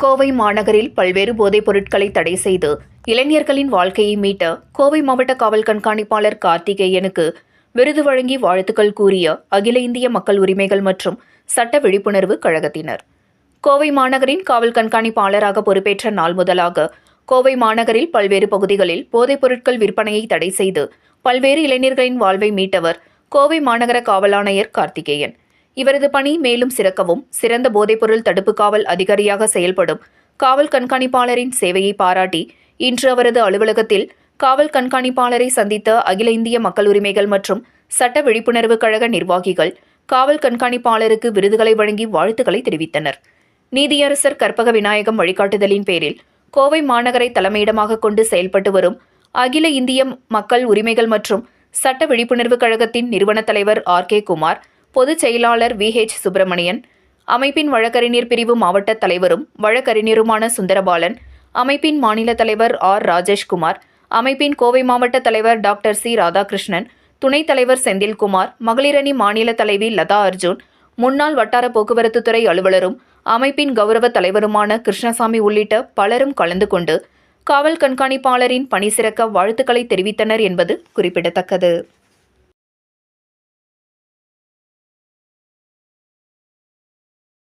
கோவை மாநகரில் பல்வேறு போதைப் பொருட்களை தடை செய்து இளைஞர்களின் வாழ்க்கையை மீட்ட கோவை மாவட்ட காவல் கண்காணிப்பாளர் கார்த்திகேயனுக்கு விருது வழங்கி வாழ்த்துக்கள் கூறிய அகில இந்திய மக்கள் உரிமைகள் மற்றும் சட்ட விழிப்புணர்வு கழகத்தினர். கோவை மாநகரின் காவல் கண்காணிப்பாளராக பொறுப்பேற்ற நாள் முதலாக கோவை மாநகரில் பல்வேறு பகுதிகளில் போதைப் பொருட்கள் விற்பனையை தடை செய்து பல்வேறு இளைஞர்களின் வாழ்வை மீட்டவர் கோவை மாநகர காவல் ஆணையர் கார்த்திகேயன். இவரது பணி மேலும் சிறக்கவும் சிறந்த போதைப்பொருள் தடுப்பு காவல் அதிகாரியாக செயல்படும் காவல் கண்காணிப்பாளரின் சேவையை பாராட்டி இன்று அவரது அலுவலகத்தில் காவல் கண்காணிப்பாளரை சந்தித்த அகில இந்திய மக்கள் உரிமைகள் மற்றும் சட்ட விழிப்புணர்வு கழக நிர்வாகிகள் காவல் கண்காணிப்பாளருக்கு விருதுகளை வழங்கி வாழ்த்துக்களை தெரிவித்தனர். நீதியரசர் கற்பக விநாயகம் வழிகாட்டுதலின் பேரில் கோவை மாநகரை தலைமையிடமாக கொண்டு செயல்பட்டு வரும் அகில இந்திய மக்கள் உரிமைகள் மற்றும் சட்ட விழிப்புணர்வு கழகத்தின் நிறுவன தலைவர் ஆர்.கே. குமார், பொதுச் செயலாளர் வி.ஹெச். சுப்பிரமணியன், அமைப்பின் வழக்கறிஞர் பிரிவு மாவட்ட தலைவரும் வழக்கறிஞருமான சுந்தரபாலன், அமைப்பின் மாநில தலைவர் ஆர். ராஜேஷ்குமார், அமைப்பின் கோவை மாவட்ட தலைவர் டாக்டர் சி. ராதாகிருஷ்ணன், துணைத் தலைவர் செந்தில்குமார், மகளிரணி மாநில தலைவி லதா அர்ஜுன், முன்னாள் வட்டார போக்குவரத்து துறை அலுவலரும் அமைப்பின் கௌரவ தலைவருமான கிருஷ்ணசாமி உள்ளிட்ட பலரும் கலந்து கொண்டு காவல் கண்காணிப்பாளரின் பணி சிறக்க வாழ்த்துக்களை தெரிவித்தனர் என்பது குறிப்பிடத்தக்கது.